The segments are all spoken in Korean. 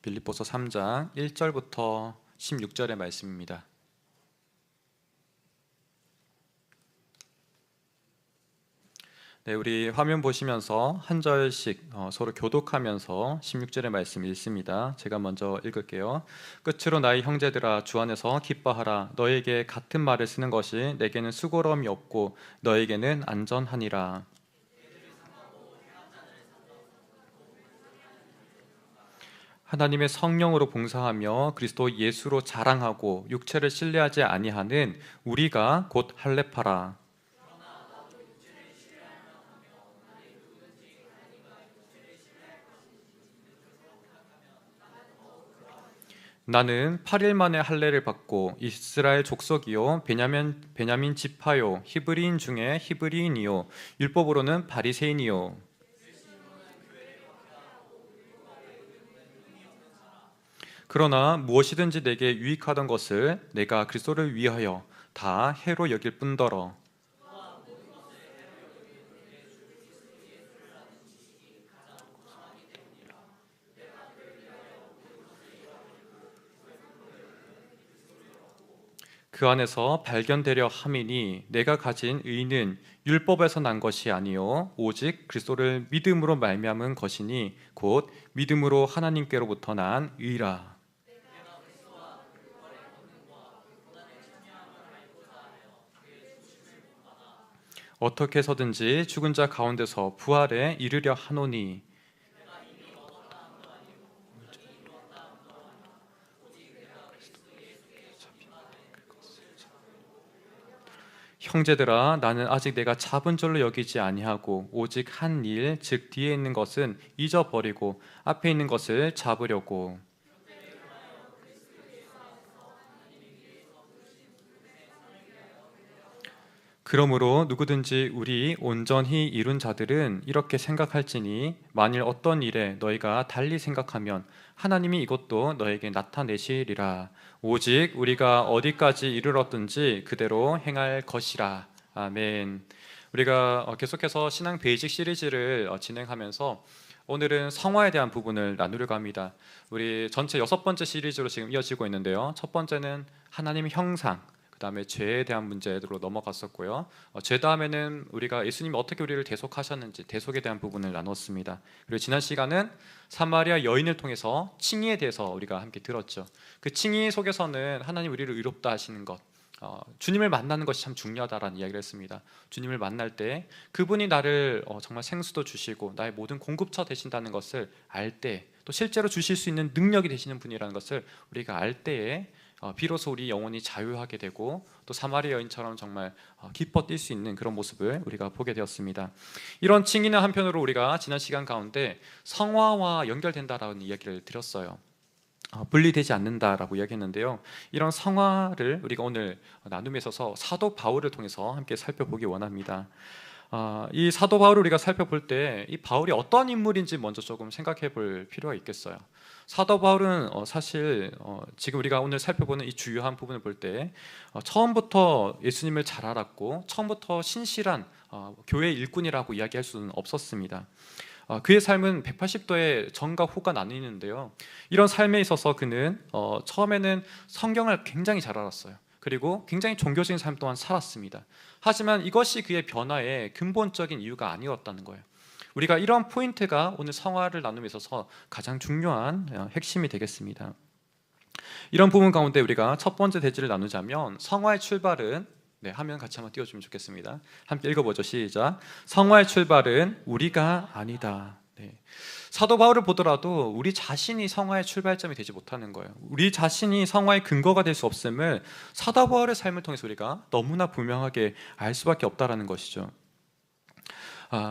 빌립보서 3장 1절부터 16절의 말씀입니다. 네, 우리 화면 보시면서 한 절씩 서로 교독하면서 16절의 말씀 읽습니다. 제가 먼저 읽을게요. 끝으로 나의 형제들아, 주 안에서 기뻐하라. 너에게 같은 말을 쓰는 것이 내게는 수고로움이 없고 너에게는 안전하니라. 하나님의 성령으로 봉사하며 그리스도 예수로 자랑하고 육체를 신뢰하지 아니하는 우리가 곧 할례파라. 나는 8일 만에 할례를 받고 이스라엘 족속이요 베냐민 지파요 히브리인 중에 히브리인이요 율법으로는 바리새인이요. 그러나 무엇이든지 내게 유익하던 것을 내가 그리스도를 위하여 다 해로 여길 뿐더러. 그 안에서 발견되려 함이니 내가 가진 의는 율법에서 난 것이 아니요 오직 그리스도를 믿음으로 말미암은 것이니 곧 믿음으로 하나님께로부터 난 의라. 어떻게 해서든지 죽은 자 가운데서 부활에 이르려 하노니. 형제들아, 나는 아직 내가 잡은 줄로 여기지 아니하고 오직 한 일, 즉 뒤에 있는 것은 잊어버리고 앞에 있는 것을 잡으려고. 그러므로 누구든지 우리 온전히 이룬 자들은 이렇게 생각할지니 만일 어떤 일에 너희가 달리 생각하면 하나님이 이것도 너에게 나타내시리라. 오직 우리가 어디까지 이르렀든지 그대로 행할 것이라. 아멘. 우리가 계속해서 신앙 베이직 시리즈를 진행하면서 오늘은 성화에 대한 부분을 나누려고 합니다. 우리 전체 6번째 시리즈로 지금 이어지고 있는데요. 첫 번째는 하나님의 형상, 그 다음에 죄에 대한 문제로 넘어갔었고요. 죄 다음에는 우리가 예수님이 어떻게 우리를 대속하셨는지 대속에 대한 부분을 나눴습니다. 그리고 지난 시간은 사마리아 여인을 통해서 칭의에 대해서 우리가 함께 들었죠. 그 칭의 속에서는 하나님 우리를 의롭다 하시는 것, 주님을 만나는 것이 참 중요하다라는 이야기를 했습니다. 주님을 만날 때 그분이 나를 정말 생수도 주시고 나의 모든 공급처 되신다는 것을 알 때, 또 실제로 주실 수 있는 능력이 되시는 분이라는 것을 우리가 알 때에 비로소 우리 영혼이 자유하게 되고 또 사마리아 여인처럼 정말 기뻐 뛸 수 있는 그런 모습을 우리가 보게 되었습니다. 이런 칭의는 한편으로 우리가 지난 시간 가운데 성화와 연결된다라는 이야기를 드렸어요. 분리되지 않는다라고 이야기했는데요. 이런 성화를 우리가 오늘 나눔에 있어서 사도 바울을 통해서 함께 살펴보기 원합니다. 이 사도 바울을 우리가 살펴볼 때 이 바울이 어떤 인물인지 먼저 조금 생각해 볼 필요가 있겠어요. 사도 바울은 사실 지금 우리가 오늘 살펴보는 이 주요한 부분을 볼 때 처음부터 예수님을 잘 알았고 처음부터 신실한 교회 일꾼이라고 이야기할 수는 없었습니다. 그의 삶은 180도의 전과 후가 나뉘는데요. 이런 삶에 있어서 그는 처음에는 성경을 굉장히 잘 알았어요. 그리고 굉장히 종교적인 삶 또한 살았습니다. 하지만 이것이 그의 변화의 근본적인 이유가 아니었다는 거예요. 우리가 이런 포인트가 오늘 성화를 나눔에 있어서 가장 중요한 핵심이 되겠습니다. 이런 부분 가운데 우리가 첫 번째 대지를 나누자면 성화의 출발은, 화면 같이 한번 띄워주면 좋겠습니다. 함께 읽어보죠. 시작. 성화의 출발은 우리가 아니다. 사도 바울을 보더라도 우리 자신이 성화의 출발점이 되지 못하는 거예요. 우리 자신이 성화의 근거가 될 수 없음을 사도 바울의 삶을 통해서 우리가 너무나 분명하게 알 수밖에 없다라는 것이죠.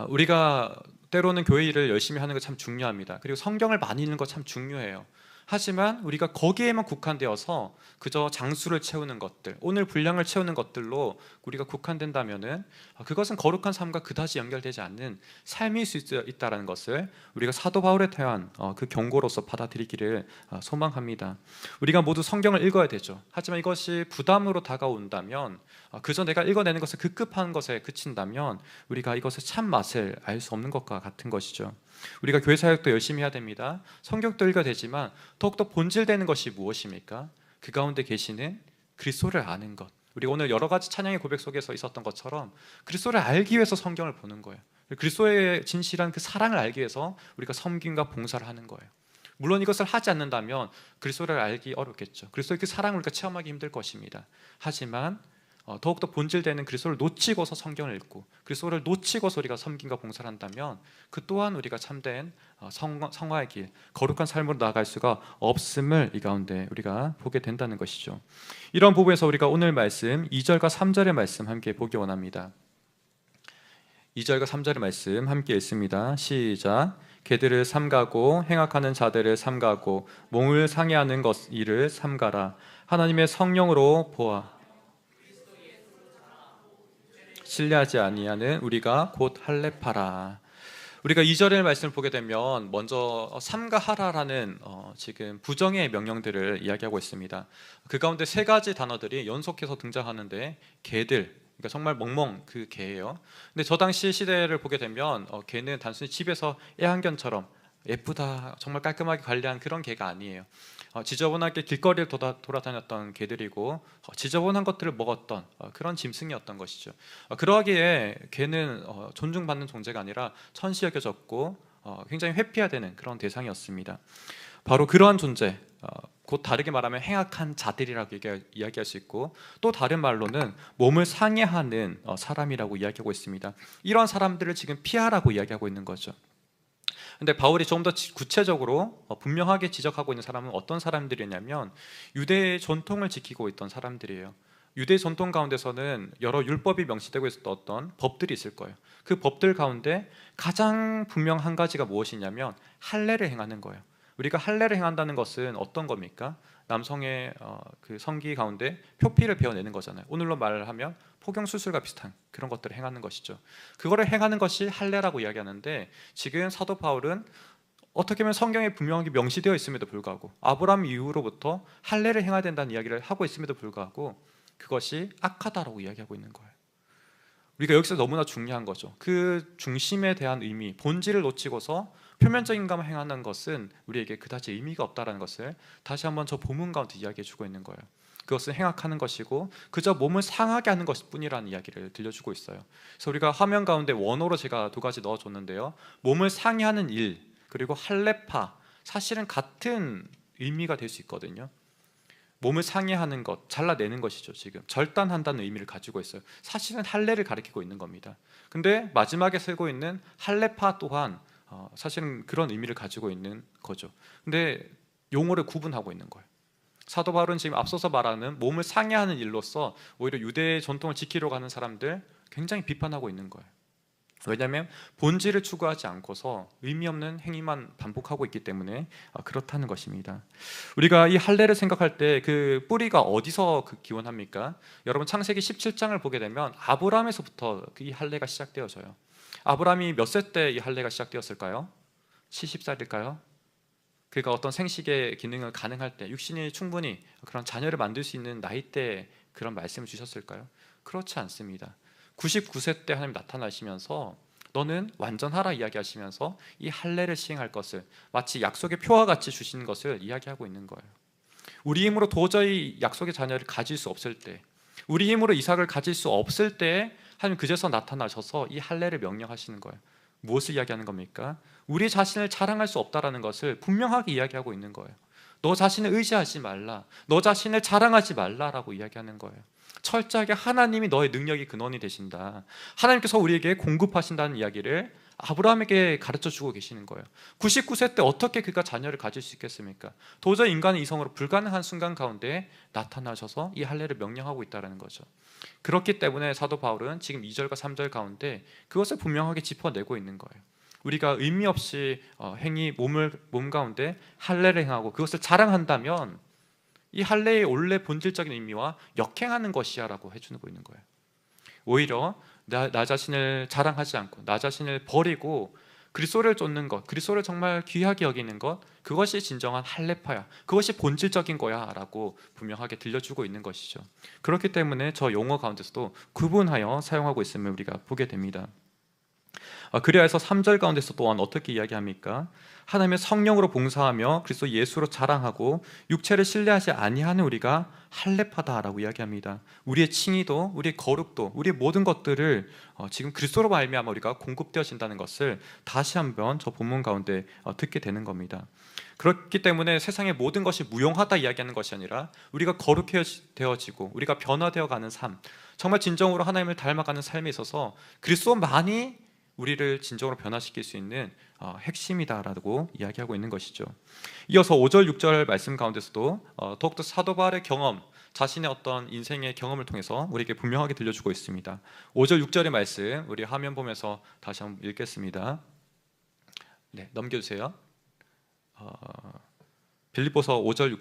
우리가 때로는 교회 일을 열심히 하는 거 참 중요합니다. 그리고 성경을 많이 읽는 거 참 중요해요. 하지만 우리가 거기에만 국한되어서 그저 장수를 채우는 것들, 오늘 분량을 채우는 것들로 우리가 국한된다면은 그것은 거룩한 삶과 그다지 연결되지 않는 삶일 수 있다는 것을 우리가 사도 바울에 대한 그 경고로서 받아들이기를 소망합니다. 우리가 모두 성경을 읽어야 되죠. 하지만 이것이 부담으로 다가온다면, 그저 내가 읽어내는 것을 급급한 것에 그친다면 우리가 이것의 참 맛을 알 수 없는 것과 같은 것이죠. 우리가 교회 사역도 열심히 해야 됩니다. 성경도 읽어야 되지만 더욱더 본질되는 것이 무엇입니까? 그 가운데 계시는 그리스도를 아는 것. 우리가 오늘 여러 가지 찬양의 고백 속에서 있었던 것처럼 그리스도를 알기 위해서 성경을 보는 거예요. 그리스도의 진실한 그 사랑을 알기 위해서 우리가 섬김과 봉사를 하는 거예요. 물론 이것을 하지 않는다면 그리스도를 알기 어렵겠죠. 그리스도의 그 사랑을 우리가 체험하기 힘들 것입니다. 하지만 더욱더 본질되는 그리스도를 놓치고서 성경을 읽고 그리스도를 놓치고서 우리가 섬김과 봉사를 한다면 그 또한 우리가 참된 성화의 길, 거룩한 삶으로 나아갈 수가 없음을 이 가운데 우리가 보게 된다는 것이죠. 이런 부분에서 우리가 오늘 말씀 2절과 3절의 말씀 함께 보기 원합니다. 2절과 3절의 말씀 함께 읽습니다. 시작. 개들을 삼가고 행악하는 자들을 삼가고 몸을 상해하는 일을 삼가라. 하나님의 성령으로 보아 신뢰하지 아니하는 우리가 곧 할례파라. 우리가 2절의 말씀을 보게 되면 먼저 삼가하라라는 지금 부정의 명령들을 이야기하고 있습니다. 그 가운데 세 가지 단어들이 연속해서 등장하는데 개들, 그러니까 정말 멍멍 그 개예요. 근데 저 당시 시대를 보게 되면 개는 단순히 집에서 애완견처럼 예쁘다, 정말 깔끔하게 관리한 그런 개가 아니에요. 지저분하게 길거리를 돌아다녔던 개들이고 지저분한 것들을 먹었던 그런 짐승이었던 것이죠. 그러하기에 개는 존중받는 존재가 아니라 천시 여겨졌고 굉장히 회피해야 되는 그런 대상이었습니다. 바로 그러한 존재, 곧 다르게 말하면 행악한 자들이라고 이야기할 수 있고, 또 다른 말로는 몸을 상해하는 사람이라고 이야기하고 있습니다. 이러한 사람들을 지금 피하라고 이야기하고 있는 거죠. 근데 바울이 좀 더 구체적으로 분명하게 지적하고 있는 사람은 어떤 사람들이냐면 유대의 전통을 지키고 있던 사람들이에요. 유대 전통 가운데서는 여러 율법이 명시되고 있었던 어떤 법들이 있을 거예요. 그 법들 가운데 가장 분명 한 가지가 무엇이냐면 할례를 행하는 거예요. 우리가 할례를 행한다는 것은 어떤 겁니까? 남성의 그 성기 가운데 표피를 베어내는 거잖아요. 오늘로 말을 하면 포경수술과 비슷한 그런 것들을 행하는 것이죠. 그거를 행하는 것이 할례라고 이야기하는데, 지금 사도 바울은 어떻게 보면 성경에 분명하게 명시되어 있음에도 불구하고 아브라함 이후로부터 할례를 행해야 된다는 이야기를 하고 있음에도 불구하고 그것이 악하다라고 이야기하고 있는 거예요. 우리가 여기서 너무나 중요한 거죠. 그 중심에 대한 의미, 본질을 놓치고서 표면적인 것만 행하는 것은 우리에게 그다지 의미가 없다는 것을 다시 한번 저 본문 가운데 이야기해 주고 있는 거예요. 그것은 행악하는 것이고 그저 몸을 상하게 하는 것뿐이라는 이야기를 들려주고 있어요. 그래서 우리가 화면 가운데 원어로 제가 두 가지 넣어줬는데요, 몸을 상해하는 일 그리고 할례파, 사실은 같은 의미가 될 수 있거든요. 몸을 상해하는 것, 잘라내는 것이죠. 지금 절단한다는 의미를 가지고 있어요. 사실은 할례를 가리키고 있는 겁니다. 근데 마지막에 쓰고 있는 할례파 또한 사실은 그런 의미를 가지고 있는 거죠. 근데 용어를 구분하고 있는 거예요. 사도 바울은 지금 앞서서 말하는 몸을 상해하는 일로서 오히려 유대의 전통을 지키려고 하는 사람들 굉장히 비판하고 있는 거예요. 왜냐하면 본질을 추구하지 않고서 의미 없는 행위만 반복하고 있기 때문에 그렇다는 것입니다. 우리가 이 할례를 생각할 때 그 뿌리가 어디서 기원합니까? 여러분 창세기 17장을 보게 되면 아브라함에서부터 이 할례가 시작되어져요. 아브라함이 몇 세 때 이 할례가 시작되었을까요? 70살일까요? 그가 어떤 생식의 기능을 가능할 때, 육신이 충분히 그런 자녀를 만들 수 있는 나이대에 그런 말씀을 주셨을까요? 그렇지 않습니다. 99세 때 하나님 나타나시면서 너는 완전하라 이야기하시면서 이 할례를 시행할 것을 마치 약속의 표와 같이 주시는 것을 이야기하고 있는 거예요. 우리 힘으로 도저히 약속의 자녀를 가질 수 없을 때, 우리 힘으로 이삭을 가질 수 없을 때 하나님 그제서 나타나셔서 이 할례를 명령하시는 거예요. 무엇을 이야기하는 겁니까? 우리 자신을 자랑할 수 없다라는 것을 분명하게 이야기하고 있는 거예요. 너 자신을 의지하지 말라, 너 자신을 자랑하지 말라라고 이야기하는 거예요. 철저하게 하나님이 너의 능력이 근원이 되신다, 하나님께서 우리에게 공급하신다는 이야기를 아브라함에게 가르쳐주고 계시는 거예요. 99세 때 어떻게 그가 자녀를 가질 수 있겠습니까? 도저히 인간의 이성으로 불가능한 순간 가운데 나타나셔서 이 할례를 명령하고 있다는 거죠. 그렇기 때문에 사도 바울은 지금 2절과 3절 가운데 그것을 분명하게 짚어내고 있는 거예요. 우리가 의미 없이 몸 가운데 할례를 행하고 그것을 자랑한다면 이 할례의 원래 본질적인 의미와 역행하는 것이야 라고 해주고 있는 거예요. 오히려 나 자신을 자랑하지 않고 나 자신을 버리고 그리스도를 쫓는 것, 그리스도를 정말 귀하게 여기는 것, 그것이 진정한 할례파야, 그것이 본질적인 거야 라고 분명하게 들려주고 있는 것이죠. 그렇기 때문에 저 용어 가운데서도 구분하여 사용하고 있음을 우리가 보게 됩니다. 그래야 해서 3절 가운데서 또한 어떻게 이야기합니까? 하나님의 성령으로 봉사하며 그리스도 예수로 자랑하고 육체를 신뢰하지 아니하는 우리가 할례파다라고 이야기합니다. 우리의 칭의도, 우리의 거룩도, 우리의 모든 것들을 지금 그리스도로 말미암아 우리가 공급되어진다는 것을 다시 한번 저 본문 가운데 듣게 되는 겁니다. 그렇기 때문에 세상의 모든 것이 무용하다 이야기하는 것이 아니라 우리가 거룩해되어지고 우리가 변화되어 가는 삶, 정말 진정으로 하나님을 닮아가는 삶에 있어서 그리스도만이 우리를 진정으로 변화시킬 수 있는 핵심이다라고 이야기하고 있는 것이죠. 이어서 5절 6절 말씀 가운데서도 더욱더 사도 바울의 경험, 자신의 어떤 인생의 경험을 통해서 우리에게 분명하게 들려주고 있습니다. 5절 6절의 말씀 우리 화면 보면서 다시 한번 읽겠습니다. 네, 넘겨주세요. 빌립보서 5절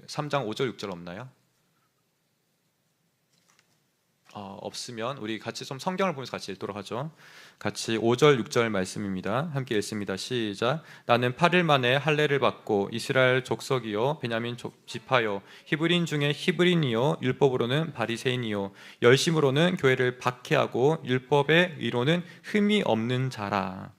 3장 5절 6절 없나요? 없으면 우리 같이 좀 성경을 보면서 같이 읽도록 하죠. 같이 5절 6절 말씀입니다. 함께 읽습니다. 시작. 나는 8일 만에 할례를 받고 이스라엘 족속이요 베냐민 지파요 히브리인 중에 히브리인이요 율법으로는 바리새인이요 열심으로는 교회를 박해하고 율법의 의로는 흠이 없는 자라.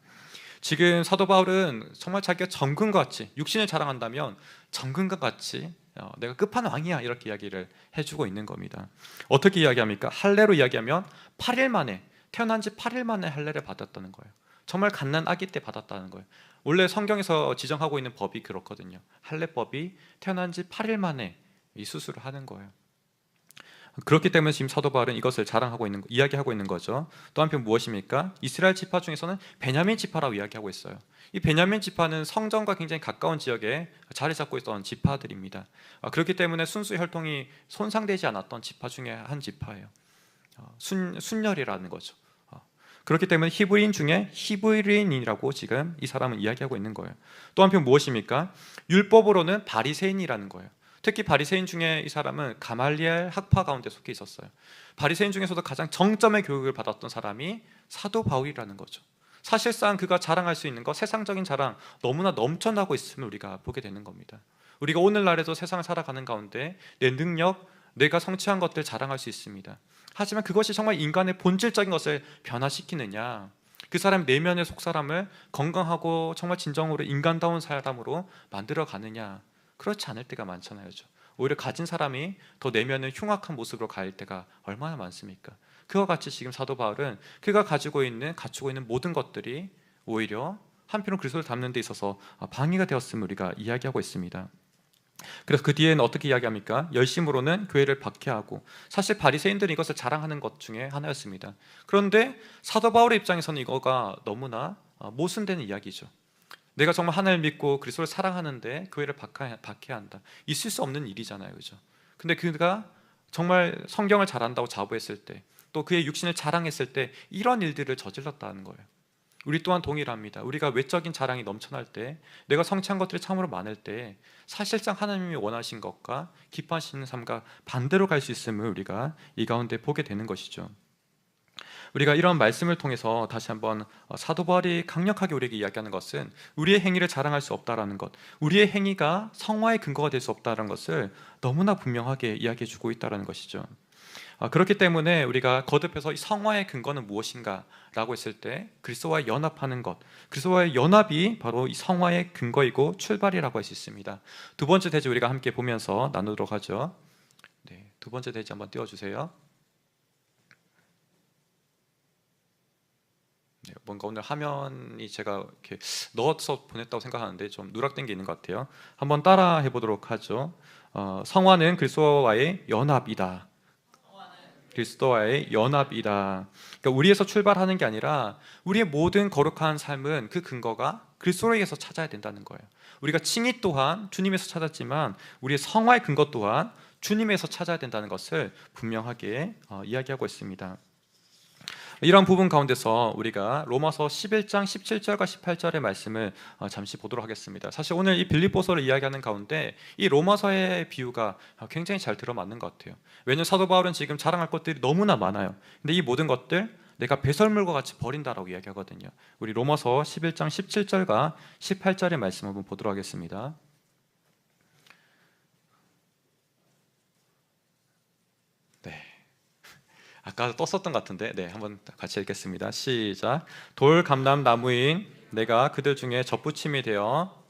지금 사도 바울은 정말 자기가 정금과 같이, 육신을 자랑한다면 정금과 같이 내가 끝판왕이야 이렇게 이야기를 해주고 있는 겁니다. 어떻게 이야기합니까? 할례로 이야기하면 8일 만에, 태어난 지 8일 만에 할례를 받았다는 거예요. 정말 갓난 아기 때 받았다는 거예요. 원래 성경에서 지정하고 있는 법이 그렇거든요. 할례법이 태어난 지 8일 만에 이 수술을 하는 거예요. 그렇기 때문에 지금 사도 바울은 이것을 자랑하고 있는, 이야기하고 있는 거죠. 또 한편 무엇입니까? 이스라엘 지파 중에서는 베냐민 지파라고 이야기하고 있어요. 이 베냐민 지파는 성전과 굉장히 가까운 지역에 자리 잡고 있던 지파들입니다. 그렇기 때문에 순수 혈통이 손상되지 않았던 지파 중에 한 지파예요. 순혈이라는 거죠. 그렇기 때문에 히브리인 중에 히브리인이라고 지금 이 사람은 이야기하고 있는 거예요. 또 한편 무엇입니까? 율법으로는 바리새인이라는 거예요. 특히 바리새인 중에 이 사람은 가말리엘 학파 가운데 속해 있었어요. 바리새인 중에서도 가장 정점의 교육을 받았던 사람이 사도 바울이라는 거죠. 사실상 그가 자랑할 수 있는 것, 세상적인 자랑 너무나 넘쳐나고 있음을 우리가 보게 되는 겁니다. 우리가 오늘날에도 세상을 살아가는 가운데 내 능력, 내가 성취한 것들 자랑할 수 있습니다. 하지만 그것이 정말 인간의 본질적인 것을 변화시키느냐, 그 사람 내면의 속사람을 건강하고 정말 진정으로 인간다운 사람으로 만들어 가느냐, 그렇지 않을 때가 많잖아요. 오히려 가진 사람이 더 내면의 흉악한 모습으로 갈 때가 얼마나 많습니까? 그와 같이 지금 사도 바울은 그가 갖추고 있는 모든 것들이 오히려 한편으로 그리스도를 닮는 데 있어서 방해가 되었음을 우리가 이야기하고 있습니다. 그래서 그 뒤에는 어떻게 이야기합니까? 열심으로는 교회를 박해하고, 사실 바리새인들은 이것을 자랑하는 것 중에 하나였습니다. 그런데 사도 바울의 입장에서는 이거가 너무나 모순되는 이야기죠. 내가 정말 하나님을 믿고 그리스도를 사랑하는데 교회를 박해한다. 있을 수 없는 일이잖아요, 그죠? 근데 그가 정말 성경을 잘한다고 자부했을 때, 또 그의 육신을 자랑했을 때 이런 일들을 저질렀다는 거예요. 우리 또한 동일합니다. 우리가 외적인 자랑이 넘쳐날 때, 내가 성취한 것들이 참으로 많을 때, 사실상 하나님이 원하신 것과 기뻐하시는 삶과 반대로 갈 수 있음을 우리가 이 가운데 보게 되는 것이죠. 우리가 이런 말씀을 통해서 다시 한번 사도 바울이 강력하게 우리에게 이야기하는 것은 우리의 행위를 자랑할 수 없다라는 것, 우리의 행위가 성화의 근거가 될 수 없다는 것을 너무나 분명하게 이야기해 주고 있다는 것이죠. 그렇기 때문에 우리가 거듭해서 이 성화의 근거는 무엇인가 라고 했을 때 그리스도와의 연합하는 것, 그리스도와의 연합이 바로 이 성화의 근거이고 출발이라고 할 수 있습니다. 두 번째 대지 우리가 함께 보면서 나누도록 하죠. 네, 두 번째 대지 한번 띄워주세요. 네, 뭔가 오늘 화면이 제가 이렇게 넣어서 보냈다고 생각하는데 좀 누락된 게 있는 것 같아요. 한번 따라 해보도록 하죠. 성화는 그리스도와의 연합이다. 그리스도와의 연합이다. 그러니까 우리에서 출발하는 게 아니라 우리의 모든 거룩한 삶은 그 근거가 그리스도에게서 찾아야 된다는 거예요. 우리가 칭의 또한 주님에서 찾았지만 우리의 성화의 근거 또한 주님에서 찾아야 된다는 것을 분명하게 이야기하고 있습니다. 이런 부분 가운데서 우리가 로마서 11장 17절과 18절의 말씀을 잠시 보도록 하겠습니다. 사실 오늘 이 빌립보서를 이야기하는 가운데 이 로마서의 비유가 굉장히 잘 들어맞는 것 같아요. 왜냐하면 사도 바울은 지금 자랑할 것들이 너무나 많아요. 근데 이 모든 것들 내가 배설물과 같이 버린다라고 이야기하거든요. 우리 로마서 11장 17절과 18절의 말씀 한번 보도록 하겠습니다. 네, 아까 떴었던 것 같은데, 네, 한번 같이 읽겠습니다. 시작. 돌 감람나무인 내가 그들 중에 접붙임이 되어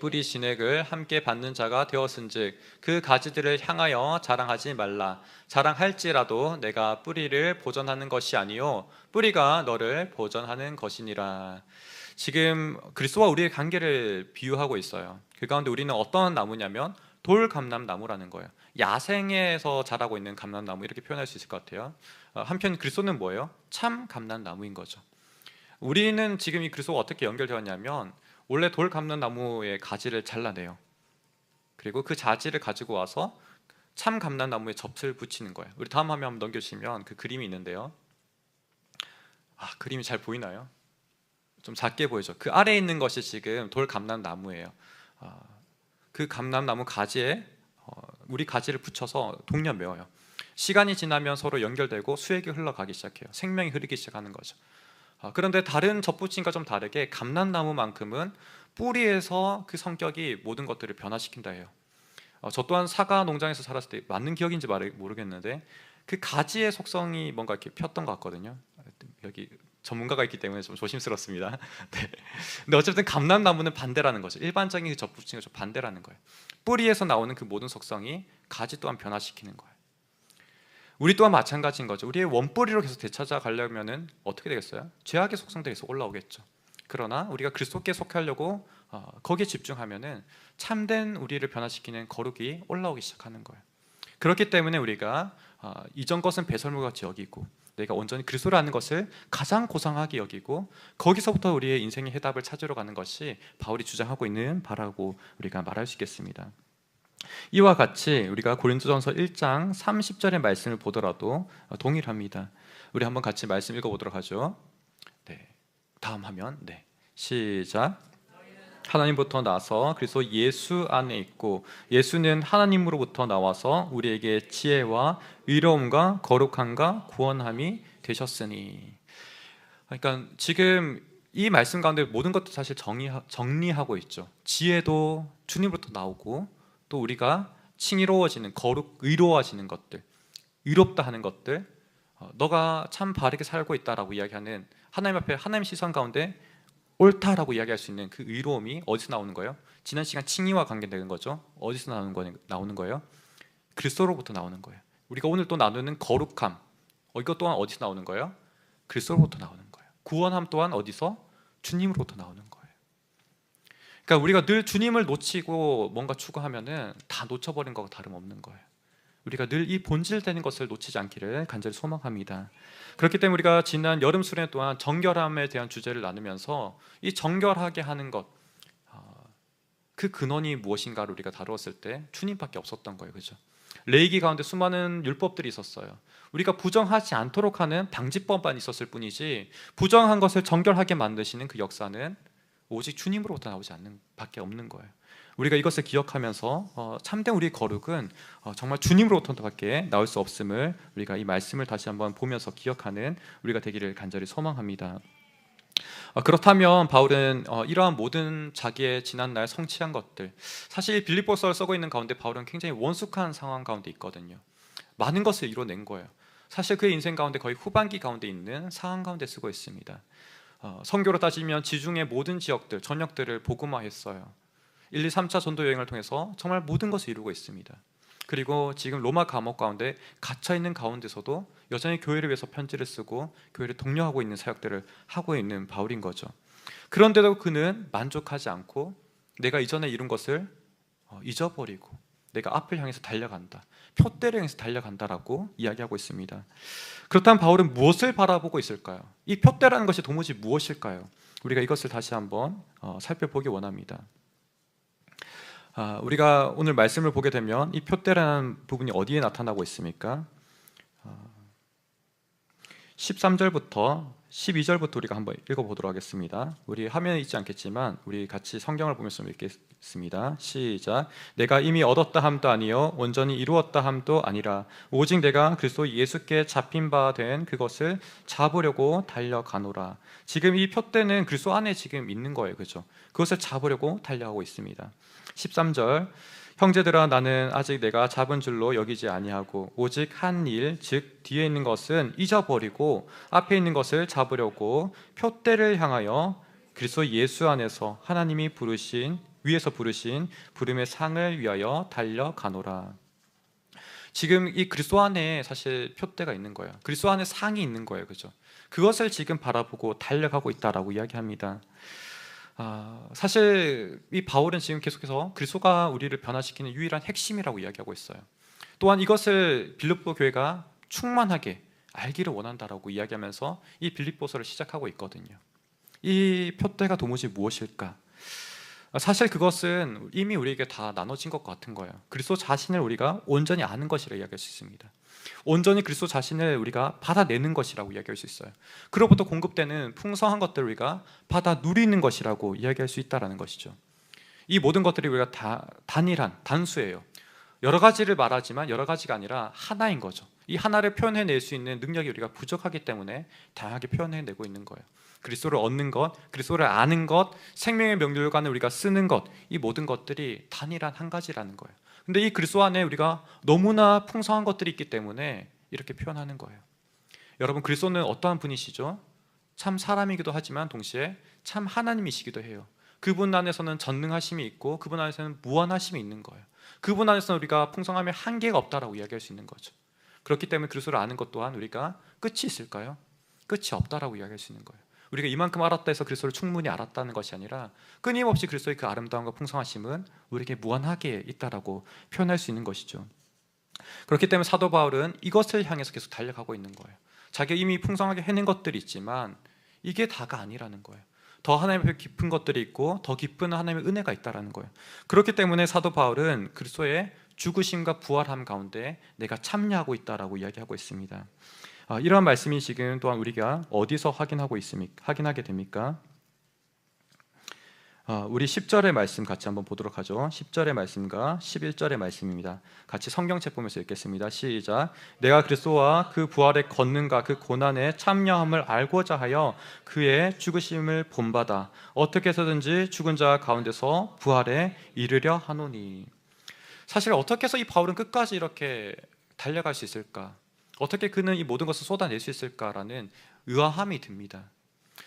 뿌리 진액을 함께 받는 자가 되었은즉 그 가지들을 향하여 자랑하지 말라. 자랑할지라도 내가 뿌리를 보전하는 것이 아니요 뿌리가 너를 보전하는 것이니라. 지금 그리스도와 우리의 관계를 비유하고 있어요. 그 가운데 우리는 어떤 나무냐면 돌 감람나무라는 거예요. 야생에서 자라고 있는 감람나무, 이렇게 표현할 수 있을 것 같아요. 한편 그리스도는 뭐예요? 참 감람나무인 거죠. 우리는 지금 이 그리스도가 어떻게 연결되었냐면 원래 돌 감는 나무의 가지를 잘라내요. 그리고 그 자지를 가지고 와서 참 감람나무에 접시를 붙이는 거예요. 우리 다음 화면 한번 넘겨주시면 그 그림이 있는데요. 그림이 잘 보이나요? 좀 작게 보이죠? 그 아래에 있는 것이 지금 돌 감람나무예요. 그 감람나무 가지에 우리 가지를 붙여서 동년 매어요. 시간이 지나면 서로 연결되고 수액이 흘러가기 시작해요. 생명이 흐르기 시작하는 거죠. 그런데 다른 접붙임과 좀 다르게 감람나무만큼은 뿌리에서 그 성격이 모든 것들을 변화시킨다 해요. 저 또한 사과 농장에서 살았을 때 맞는 기억인지 모르겠는데 그 가지의 속성이 뭔가 이렇게 폈던 것 같거든요. 여기 전문가가 있기 때문에 좀 조심스럽습니다. 네. 근데 어쨌든 감람나무는 반대라는 거죠. 일반적인 그 접붙임과 좀 반대라는 거예요. 뿌리에서 나오는 그 모든 속성이 가지 또한 변화시키는 거예요. 우리 또한 마찬가지인 거죠. 우리의 원뿌리로 계속 되찾아가려면 어떻게 되겠어요? 죄악의 속성들이 계속 올라오겠죠. 그러나 우리가 그리스도께 속하려고 거기에 집중하면은 참된 우리를 변화시키는 거룩이 올라오기 시작하는 거예요. 그렇기 때문에 우리가 이전 것은 배설물같이 여기고 내가 온전히 그리스도라는 것을 가장 고상하게 여기고 거기서부터 우리의 인생의 해답을 찾으러 가는 것이 바울이 주장하고 있는 바라고 우리가 말할 수 있겠습니다. 이와 같이 우리가 고린도전서 1장 30절의 말씀을 보더라도 동일합니다. 우리 한번 같이 말씀 읽어보도록 하죠. 네, 다음 화면. 네, 시작. 하나님부터 나서 그리스도 예수 안에 있고 예수는 하나님으로부터 나와서 우리에게 지혜와 의로움과 거룩함과 구원함이 되셨으니. 그러니까 지금 이 말씀 가운데 모든 것도 사실 정리하고 있죠. 지혜도 주님으로부터 나오고 또 우리가 칭의로워지는, 의로워지는 것들, 의롭다 하는 것들, 너가 참 바르게 살고 있다라고 이야기하는 하나님 앞에 하나님 시선 가운데 옳다라고 이야기할 수 있는 그 의로움이 어디서 나오는 거예요? 지난 시간 칭의와 관계되는 거죠. 어디서 나오는 거예요? 그리스도로부터 나오는 거예요. 우리가 오늘 또 나누는 거룩함, 이것 또한 어디서 나오는 거예요? 그리스도로부터 나오는 거예요. 구원함 또한 어디서? 주님으로부터 나오는 거예요. 그러니까 우리가 늘 주님을 놓치고 뭔가 추구하면은 다 놓쳐버린 것과 다름없는 거예요. 우리가 늘 이 본질되는 것을 놓치지 않기를 간절히 소망합니다. 그렇기 때문에 우리가 지난 여름 수련 동안 정결함에 대한 주제를 나누면서 이 정결하게 하는 것, 그 근원이 무엇인가를 우리가 다루었을 때 주님밖에 없었던 거예요. 그죠? 레위기 가운데 수많은 율법들이 있었어요. 우리가 부정하지 않도록 하는 방지법만 있었을 뿐이지 부정한 것을 정결하게 만드시는 그 역사는 오직 주님으로부터 나오지 않는 밖에 없는 거예요. 우리가 이것을 기억하면서 참된 우리의 거룩은 정말 주님으로부터밖에 나올 수 없음을 우리가 이 말씀을 다시 한번 보면서 기억하는 우리가 되기를 간절히 소망합니다. 그렇다면 바울은 이러한 모든 자기의 지난날 성취한 것들, 사실 빌립보서를 쓰고 있는 가운데 바울은 굉장히 원숙한 상황 가운데 있거든요. 많은 것을 이뤄낸 거예요. 사실 그의 인생 가운데 거의 후반기 가운데 있는 상황 가운데 쓰고 있습니다. 선교로 따지면 지중해 모든 지역들, 전역들을 복음화했어요. 1, 2, 3차 전도 여행을 통해서 정말 모든 것을 이루고 있습니다. 그리고 지금 로마 감옥 가운데 갇혀있는 가운데서도 여전히 교회를 위해서 편지를 쓰고 교회를 독려하고 있는 사역들을 하고 있는 바울인 거죠. 그런데도 그는 만족하지 않고 내가 이전에 이룬 것을 잊어버리고 내가 앞을 향해서 달려간다, 표대를 향해서 달려간다라고 이야기하고 있습니다. 그렇다면 바울은 무엇을 바라보고 있을까요? 이 표대라는 것이 도무지 무엇일까요? 우리가 이것을 다시 한번 살펴보기 원합니다. 우리가 오늘 말씀을 보게 되면 이 표대라는 부분이 어디에 나타나고 있습니까? 13절부터 12절부터 우리가 한번 읽어보도록 하겠습니다. 우리 화면에 있지 않겠지만 우리 같이 성경을 보면서 읽겠습니다. 시작. 내가 이미 얻었다 함도 아니요 온전히 이루었다 함도 아니라 오직 내가 그리스도 예수께 잡힌 바 된 그것을 잡으려고 달려가노라. 지금 이 표대는 그리스도 안에 지금 있는 거예요. 그렇죠? 그것을 잡으려고 달려가고 있습니다. 13절. 형제들아, 나는 아직 내가 잡은 줄로 여기지 아니하고 오직 한 일, 즉 뒤에 있는 것은 잊어버리고 앞에 있는 것을 잡으려고 표대를 향하여 그리스도 예수 안에서 하나님이 위에서 부르신 부름의 상을 위하여 달려가노라. 지금 이 그리스도 안에 사실 표대가 있는 거예요. 그리스도 안에 상이 있는 거예요. 그죠? 그것을 지금 바라보고 달려가고 있다라고 이야기합니다. 사실 이 바울은 지금 계속해서 그리스도가 우리를 변화시키는 유일한 핵심이라고 이야기하고 있어요. 또한 이것을 빌립보 교회가 충만하게 알기를 원한다라고 이야기하면서 이 빌립보서를 시작하고 있거든요. 이 표대가 도무지 무엇일까? 사실 그것은 이미 우리에게 다 나눠진 것 같은 거예요. 그리스도 자신을 우리가 온전히 아는 것이라 이야기할 수 있습니다. 온전히 그리스도 자신을 우리가 받아내는 것이라고 이야기할 수 있어요. 그로부터 공급되는 풍성한 것들을 우리가 받아 누리는 것이라고 이야기할 수 있다는 것이죠. 이 모든 것들이 우리가 다 단수예요. 여러 가지를 말하지만 여러 가지가 아니라 하나인 거죠. 이 하나를 표현해낼 수 있는 능력이 우리가 부족하기 때문에 다양하게 표현해내고 있는 거예요. 그리스도를 얻는 것, 그리스도를 아는 것, 생명의 명료관을 우리가 쓰는 것, 이 모든 것들이 단일한 한 가지라는 거예요. 근데 이 그리스도 안에 우리가 너무나 풍성한 것들이 있기 때문에 이렇게 표현하는 거예요. 여러분, 그리스도는 어떠한 분이시죠? 참 사람이기도 하지만 동시에 참 하나님이시기도 해요. 그분 안에서는 전능하심이 있고 그분 안에서는 무한하심이 있는 거예요. 그분 안에서는 우리가 풍성함에 한계가 없다라고 이야기할 수 있는 거죠. 그렇기 때문에 그리스도를 아는 것 또한 우리가 끝이 있을까요? 끝이 없다라고 이야기할 수 있는 거예요. 우리가 이만큼 알았다 해서 그리스도를 충분히 알았다는 것이 아니라 끊임없이 그리스도의 그 아름다움과 풍성하심은 우리에게 무한하게 있다라고 표현할 수 있는 것이죠. 그렇기 때문에 사도 바울은 이것을 향해서 계속 달려가고 있는 거예요. 자기가 이미 풍성하게 해낸 것들이 있지만 이게 다가 아니라는 거예요. 더 하나님의 깊은 것들이 있고 더 깊은 하나님의 은혜가 있다라는 거예요. 그렇기 때문에 사도 바울은 그리스도의 죽으심과 부활함 가운데 내가 참여하고 있다라고 이야기하고 있습니다. 이러한 말씀이 지금 또한 우리가 어디서 확인하게 됩니까? 우리 10절의 말씀 같이 한번 보도록 하죠. 10절의 말씀과 11절의 말씀입니다. 같이 성경책 보면서 읽겠습니다. 시작. 내가 그리스도와 그 부활의 권능과 그 고난의 참여함을 알고자 하여 그의 죽으심을 본받아 어떻게 해서든지 죽은 자 가운데서 부활에 이르려 하노니. 사실 어떻게 해서 이 바울은 끝까지 이렇게 달려갈 수 있을까? 어떻게 그는 이 모든 것을 쏟아낼 수 있을까라는 의아함이 듭니다.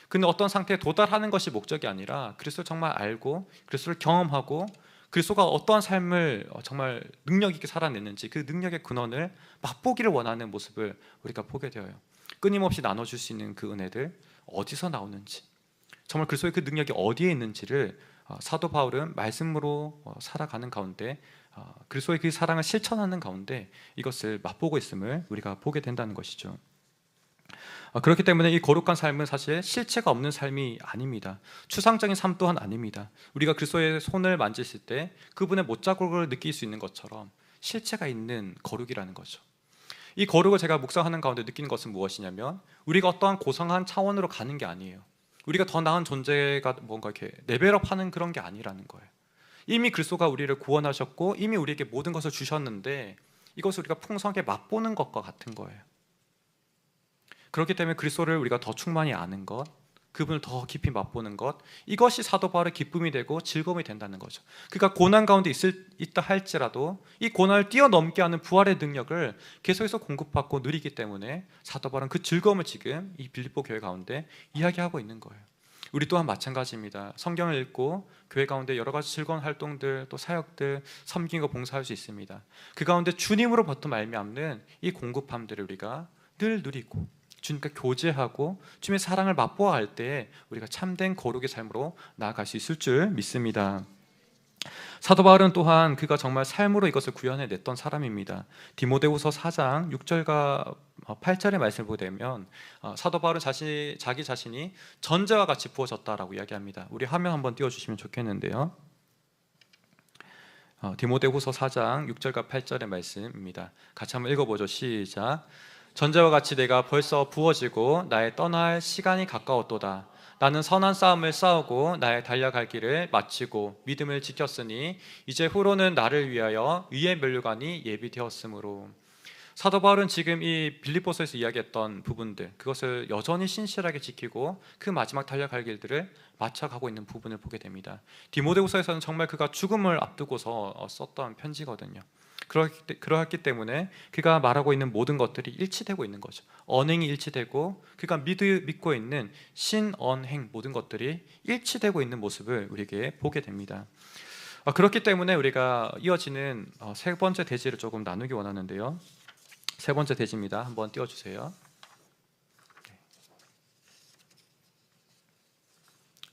그는 어떤 상태에 도달하는 것이 목적이 아니라 그리스도를 정말 알고 그리스도를 경험하고 그리스도가 어떠한 삶을 정말 능력 있게 살아냈는지 그 능력의 근원을 맛보기를 원하는 모습을 우리가 보게 되어요. 끊임없이 나눠줄 수 있는 그 은혜들 어디서 나오는지, 정말 그리스도의 그 능력이 어디에 있는지를 사도 바울은 말씀으로 살아가는 가운데 그리스도의 그 사랑을 실천하는 가운데 이것을 맛보고 있음을 우리가 보게 된다는 것이죠. 그렇기 때문에 이 거룩한 삶은 사실 실체가 없는 삶이 아닙니다. 추상적인 삶 또한 아닙니다. 우리가 그리스도의 손을 만졌을 때 그분의 못자국을 느낄 수 있는 것처럼 실체가 있는 거룩이라는 거죠. 이 거룩을 제가 묵상하는 가운데 느끼는 것은 무엇이냐면 우리가 어떠한 고상한 차원으로 가는 게 아니에요. 우리가 더 나은 존재가 뭔가 이렇게 레벨업하는 그런 게 아니라는 거예요. 이미 그리스도가 우리를 구원하셨고 이미 우리에게 모든 것을 주셨는데 이것을 우리가 풍성하게 맛보는 것과 같은 거예요. 그렇기 때문에 그리스도를 우리가 더 충만히 아는 것, 그분을 더 깊이 맛보는 것, 이것이 사도 바울의 기쁨이 되고 즐거움이 된다는 거죠. 그러니까 고난 가운데 있다 할지라도 이 고난을 뛰어넘게 하는 부활의 능력을 계속해서 공급받고 누리기 때문에 사도 바울은 그 즐거움을 지금 이 빌립보 교회 가운데 이야기하고 있는 거예요. 우리 또한 마찬가지입니다. 성경을 읽고 교회 가운데 여러 가지 즐거운 활동들, 또 사역들, 섬김과 봉사할 수 있습니다. 그 가운데 주님으로부터 말미암는 이 공급함들을 우리가 늘 누리고 주님과 교제하고 주님의 사랑을 맛보아 할 때 우리가 참된 거룩의 삶으로 나아갈 수 있을 줄 믿습니다. 사도 바울은 또한 그가 정말 삶으로 이것을 구현해냈던 사람입니다. 디모데후서 4장 6절과 8절의 말씀을 보게 되면 사도 바울은 자기 자신이 전제와 같이 부어졌다라고 이야기합니다. 우리 화면 한번 띄워주시면 좋겠는데요. 디모데후서 4장 6절과 8절의 말씀입니다. 같이 한번 읽어보죠. 시작. 전제와 같이 내가 벌써 부어지고 나의 떠날 시간이 가까웠도다. 나는 선한 싸움을 싸우고 나의 달려갈 길을 마치고 믿음을 지켰으니 이제 후로는 나를 위하여 의의 면류관이 예비되었으므로. 사도 바울은 지금 이 빌립보서에서 이야기했던 부분들, 그것을 여전히 신실하게 지키고 그 마지막 달려갈 길들을 맞춰가고 있는 부분을 보게 됩니다. 디모데후서에서는 정말 그가 죽음을 앞두고서 썼던 편지거든요. 그렇기 때문에 그가 말하고 있는 모든 것들이 일치되고 있는 거죠. 언행이 일치되고 그가 믿고 있는 신언행 모든 것들이 일치되고 있는 모습을 우리에게 보게 됩니다. 그렇기 때문에 우리가 이어지는 세 번째 대지를 조금 나누기 원하는데요. 세 번째 대지입니다. 한번 띄워주세요.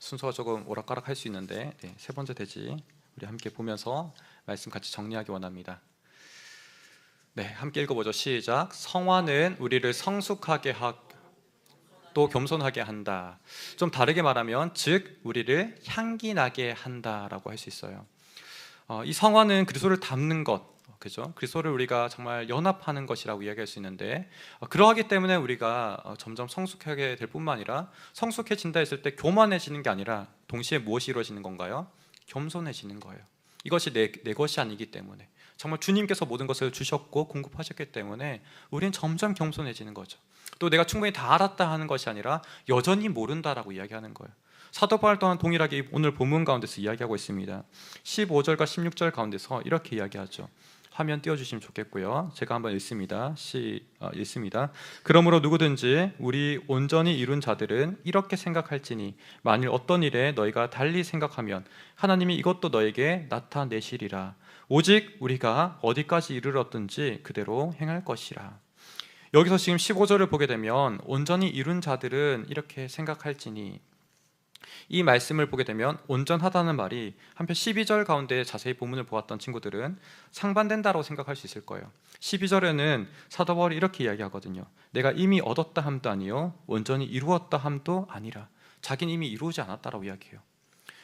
순서가 조금 오락가락할 수 있는데 세 번째 대지 우리 함께 보면서 말씀 같이 정리하기 원합니다. 함께 읽어보죠. 시작. 성화는 우리를 성숙하게 또 겸손하게 한다. 좀 다르게 말하면 즉 우리를 향기 나게 한다라고 할 수 있어요. 이 성화는 그리스도를 닮는 것, 그죠? 그리스도를 우리가 정말 연합하는 것이라고 이야기할 수 있는데, 그러하기 때문에 우리가 점점 성숙하게 될 뿐만 아니라 성숙해진다 했을 때 교만해지는 게 아니라 동시에 무엇이 이루어지는 건가요? 겸손해지는 거예요. 이것이 내 것이 아니기 때문에, 정말 주님께서 모든 것을 주셨고 공급하셨기 때문에 우리는 점점 겸손해지는 거죠. 또 내가 충분히 다 알았다 하는 것이 아니라 여전히 모른다라고 이야기하는 거예요. 사도 바울 또한 동일하게 오늘 본문 가운데서 이야기하고 있습니다. 15절과 16절 가운데서 이렇게 이야기하죠. 화면 띄워주시면 좋겠고요. 제가 한번 읽습니다. 읽습니다. 그러므로 누구든지 우리 온전히 이룬 자들은 이렇게 생각할지니 만일 어떤 일에 너희가 달리 생각하면 하나님이 이것도 너에게 나타내시리라. 오직 우리가 어디까지 이르렀든지 그대로 행할 것이라. 여기서 지금 15절을 보게 되면 온전히 이룬 자들은 이렇게 생각할지니, 이 말씀을 보게 되면 온전하다는 말이 한편 12절 가운데 자세히 본문을 보았던 친구들은 상반된다고 생각할 수 있을 거예요. 12절에는 사도 바울이 이렇게 이야기하거든요. 내가 이미 얻었다 함도 아니요 온전히 이루었다 함도 아니라. 자기는 이미 이루지 않았다라고 이야기해요.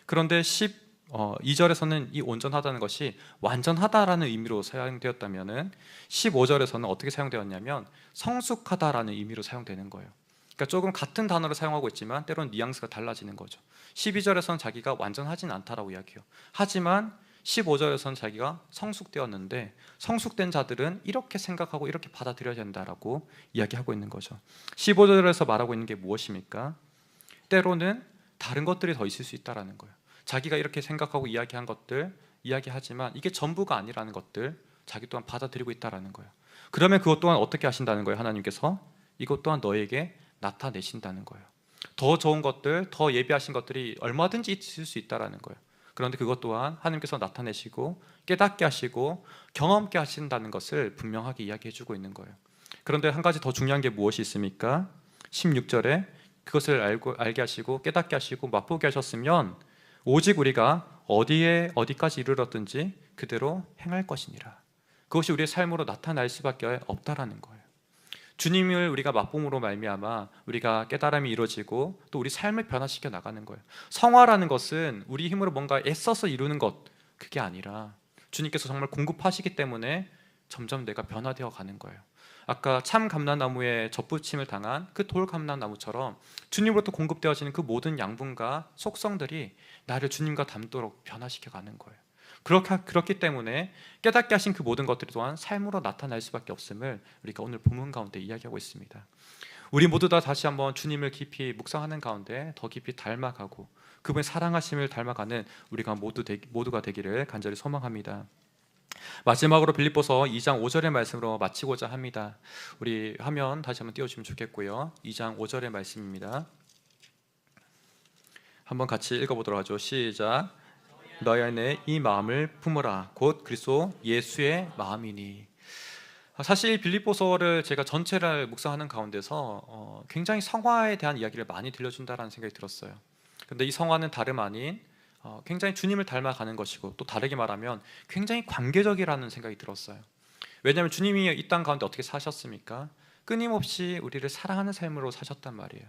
그런데 12절에서는 이 온전하다는 것이 완전하다라는 의미로 사용되었다면 15절에서는 어떻게 사용되었냐면 성숙하다라는 의미로 사용되는 거예요. 그러니까 조금 같은 단어를 사용하고 있지만 때로는 뉘앙스가 달라지는 거죠. 12절에서는 자기가 완전하진 않다라고 이야기해요. 하지만 15절에서는 자기가 성숙되었는데 성숙된 자들은 이렇게 생각하고 이렇게 받아들여야 된다라고 이야기하고 있는 거죠. 15절에서 말하고 있는 게 무엇입니까? 때로는 다른 것들이 더 있을 수 있다라는 거예요. 자기가 이렇게 생각하고 이야기한 것들 이야기하지만 이게 전부가 아니라는 것들 자기 또한 받아들이고 있다라는 거예요. 그러면 그것 또한 어떻게 하신다는 거예요? 하나님께서 이것 또한 너에게 나타내신다는 거예요. 더 좋은 것들, 더 예비하신 것들이 얼마든지 있을 수 있다라는 거예요. 그런데 그것 또한 하나님께서 나타내시고 깨닫게 하시고 경험케 하신다는 것을 분명하게 이야기해주고 있는 거예요. 그런데 한 가지 더 중요한 게 무엇이 있습니까? 16절에 그것을 알게 하시고 깨닫게 하시고 맛보게 하셨으면 오직 우리가 어디까지 이르렀든지 그대로 행할 것이니라. 그것이 우리의 삶으로 나타날 수밖에 없다라는 거예요. 주님을 우리가 맛봄으로 말미암아 우리가 깨달음이 이루어지고 또 우리 삶을 변화시켜 나가는 거예요. 성화라는 것은 우리 힘으로 뭔가 애써서 이루는 것, 그게 아니라 주님께서 정말 공급하시기 때문에 점점 내가 변화되어 가는 거예요. 아까 참 감람나무에 젖붙임을 당한 그 돌 감람나무처럼 주님으로부터 공급되어지는 그 모든 양분과 속성들이 나를 주님과 닮도록 변화시켜 가는 거예요. 그렇기 때문에 깨닫게 하신 그 모든 것들이 또한 삶으로 나타날 수밖에 없음을 우리가 오늘 본문 가운데 이야기하고 있습니다. 우리 모두 다 다시 한번 주님을 깊이 묵상하는 가운데 더 깊이 닮아가고 그분의 사랑하심을 닮아가는 우리가 모두가 되기를 간절히 소망합니다. 마지막으로 빌립보서 2장 5절의 말씀으로 마치고자 합니다. 우리 화면 다시 한번 띄워주시면 좋겠고요. 2장 5절의 말씀입니다. 한번 같이 읽어보도록 하죠. 시작. 너희 안에 이 마음을 품으라. 곧 그리스도 예수의 마음이니. 사실 빌립보서를 제가 전체를 묵상하는 가운데서 굉장히 성화에 대한 이야기를 많이 들려준다라는 생각이 들었어요. 그런데 이 성화는 다름 아닌 굉장히 주님을 닮아가는 것이고 또 다르게 말하면 굉장히 관계적이라는 생각이 들었어요. 왜냐하면 주님이 이 땅 가운데 어떻게 사셨습니까? 끊임없이 우리를 사랑하는 삶으로 사셨단 말이에요.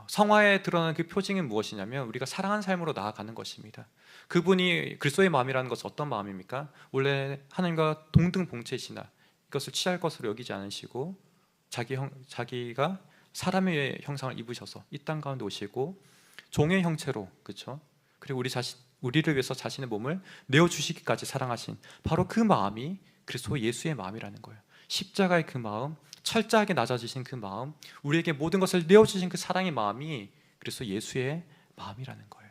성화에 드러나는 그 표징은 무엇이냐면 우리가 사랑하는 삶으로 나아가는 것입니다. 그분이 그리스도의 마음이라는 것은 어떤 마음입니까? 원래 하나님과 동등봉체이시나 이것을 취할 것으로 여기지 않으시고 자기가 사람의 형상을 입으셔서 이 땅 가운데 오시고 종의 형체로, 그렇죠? 그리고 우리를 위해서 자신의 몸을 내어주시기까지 사랑하신 바로 그 마음이 그리스도 예수의 마음이라는 거예요. 십자가의 그 마음, 철저하게 낮아지신 그 마음, 우리에게 모든 것을 내어주신 그 사랑의 마음이 그래서 예수의 마음이라는 거예요.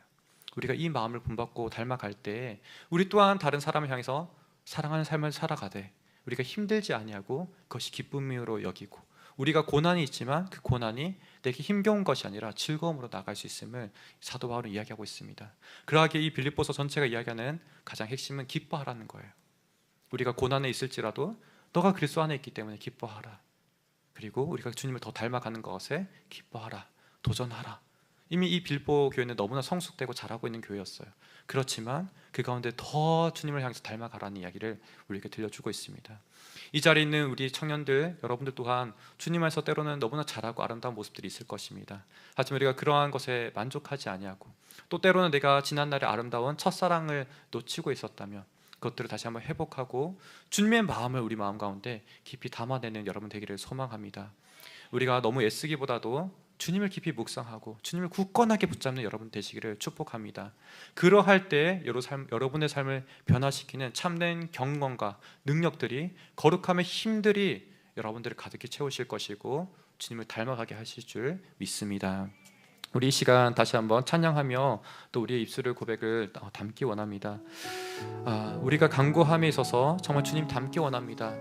우리가 이 마음을 본받고 닮아갈 때 우리 또한 다른 사람을 향해서 사랑하는 삶을 살아가되 우리가 힘들지 아니하고 그것이 기쁨으로 여기고, 우리가 고난이 있지만 그 고난이 내게 힘겨운 것이 아니라 즐거움으로 나갈 수 있음을 사도 바울은 이야기하고 있습니다. 그러하기에 이 빌립보서 전체가 이야기하는 가장 핵심은 기뻐하라는 거예요. 우리가 고난에 있을지라도 너가 그리스도 안에 있기 때문에 기뻐하라. 그리고 우리가 주님을 더 닮아가는 것에 기뻐하라, 도전하라. 이미 이 빌립보 교회는 너무나 성숙되고 잘하고 있는 교회였어요. 그렇지만 그 가운데 더 주님을 향해서 닮아가라는 이야기를 우리에게 들려주고 있습니다. 이 자리에 있는 우리 청년들, 여러분들 또한 주님 안에서 때로는 너무나 잘하고 아름다운 모습들이 있을 것입니다. 하지만 우리가 그러한 것에 만족하지 아니하고, 또 때로는 내가 지난날의 아름다운 첫사랑을 놓치고 있었다면 그것들을 다시 한번 회복하고 주님의 마음을 우리 마음 가운데 깊이 담아내는 여러분 되기를 소망합니다. 우리가 너무 애쓰기보다도 주님을 깊이 묵상하고 주님을 굳건하게 붙잡는 여러분 되시기를 축복합니다. 그러할 때 여러분의 삶을 변화시키는 참된 경건과 능력들이, 거룩함의 힘들이 여러분들을 가득히 채우실 것이고 주님을 닮아가게 하실 줄 믿습니다. 우리 이 시간 다시 한번 찬양하며 또 우리의 입술을 고백을 담기 원합니다. 우리가 간구함에 있어서 정말 주님 닮기 원합니다.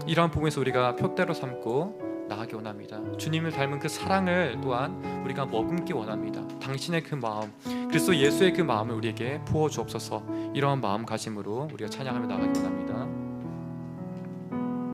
이러한 부분에서 우리가 표대로 삼고 나가기 원합니다. 주님을 닮은 그 사랑을 또한 우리가 머금기 원합니다. 당신의 그 마음, 그리스도 예수의 그 마음을 우리에게 부어 주옵소서. 이러한 마음가짐으로 우리가 찬양하며 나가기 원합니다.